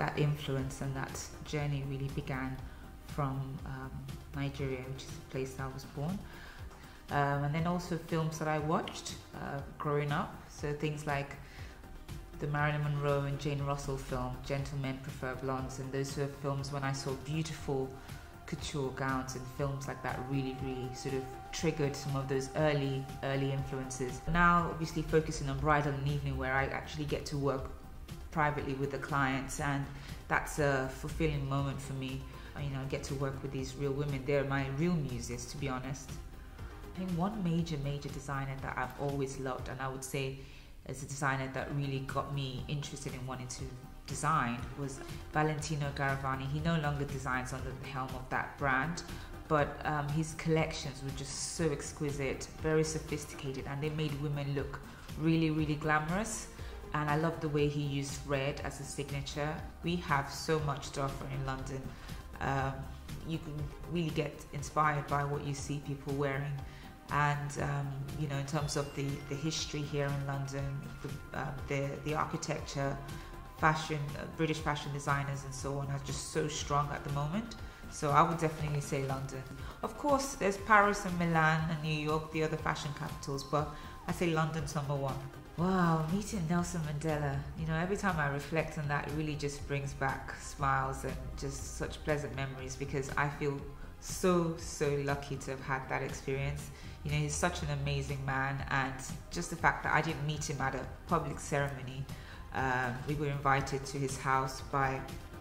that influence and that journey really began from Nigeria, which is the place I was born. And then also films that I watched growing up. So things like the Marilyn Monroe and Jane Russell film, Gentlemen Prefer Blondes, and those were films when I saw beautiful couture gowns, and films like that really sort of triggered some of those early influences. Now obviously focusing on bridal and evening wear, I actually get to work privately with the clients, and that's a fulfilling moment for me. You know, I get to work with these real women. They're my real muses, to be honest. I think one major designer that I've always loved, and I would say as a designer that really got me interested in wanting to design, was Valentino Garavani. He no longer designs under the helm of that brand, but his collections were just so exquisite, very sophisticated, and they made women look really glamorous. And I love the way he used red as a signature. We have so much to offer in London. You can really get inspired by what you see people wearing. And you know, in terms of the history here in London, the architecture, fashion, British fashion designers and so on are just so strong at the moment. So I would definitely say London. Of course, there's Paris and Milan and New York, the other fashion capitals, but I say London's number one. Wow, meeting Nelson Mandela, you know, every time I reflect on that, it really just brings back smiles and just such pleasant memories, because I feel so lucky to have had that experience. You know, he's such an amazing man, and just the fact that I didn't meet him at a public ceremony. We were invited to his house by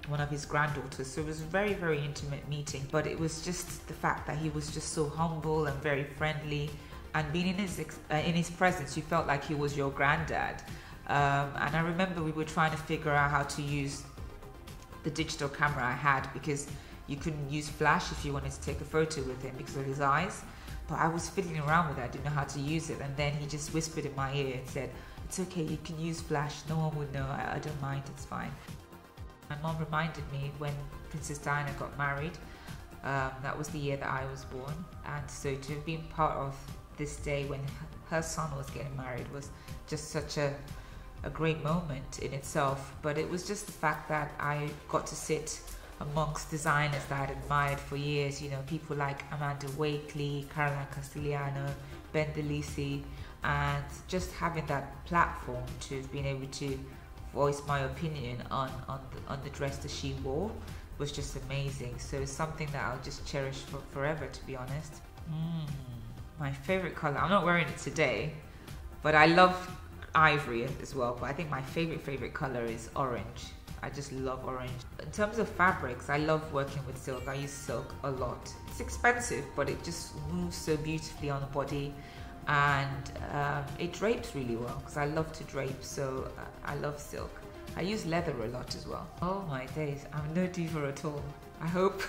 one of his granddaughters, so it was a very intimate meeting, but it was just the fact that he was just so humble and very friendly, and being in his presence, you felt like he was your granddad. And I remember we were trying to figure out how to use the digital camera I had, because you couldn't use flash if you wanted to take a photo with him because of his eyes. But I was fiddling around with it, I didn't know how to use it, and then he just whispered in my ear and said, "It's okay, you can use flash, no one would know, I don't mind, it's fine." My mom reminded me when Princess Diana got married, that was the year that I was born, and so to have been part of this day when her son was getting married was just such a great moment in itself. But it was just the fact that I got to sit amongst designers that I'd admired for years, you know, people like Amanda Wakely, Caroline Castigliano, Ben DeLisi, and just having that platform to have been able to voice my opinion on the dress that she wore was just amazing. So it's something that I'll just cherish for forever, to be honest. My favorite color, I'm not wearing it today, but I love ivory as well, but I think my favorite color is orange. I just love orange. In terms of fabrics, I love working with silk. I use silk a lot. It's expensive, but it just moves so beautifully on the body, and it drapes really well, because I love to drape, so I love silk. I use leather a lot as well. Oh my days, I'm no diva at all, I hope.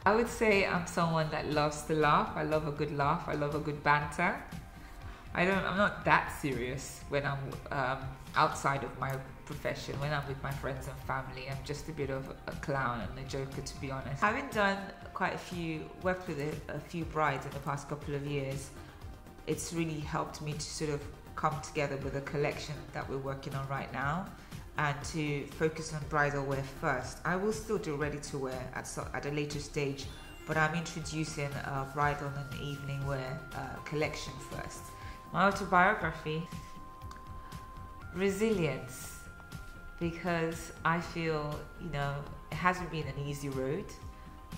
I would say I'm someone that loves to laugh. I love a good laugh. I love a good banter. I'm not that serious when I'm outside of my profession. When I'm with my friends and family, I'm just a bit of a clown and a joker, to be honest. Having done worked with a few brides in the past couple of years, it's really helped me to sort of come together with a collection that we're working on right now, and to focus on bridal wear first. I will still do ready to wear at a later stage, but I'm introducing a bridal and evening wear collection first. My autobiography, resilience, because I feel, you know, it hasn't been an easy road,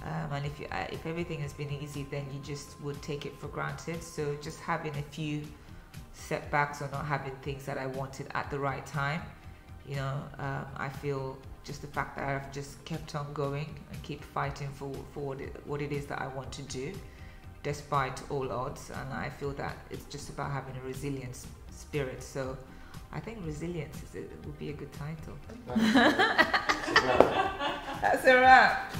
and if everything has been easy, then you just would take it for granted. So just having a few setbacks or not having things that I wanted at the right time, you know, I feel just the fact that I've just kept on going and keep fighting for what it is that I want to do, despite all odds. And I feel that it's just about having a resilient spirit. So I think resilience would be a good title. That's a wrap.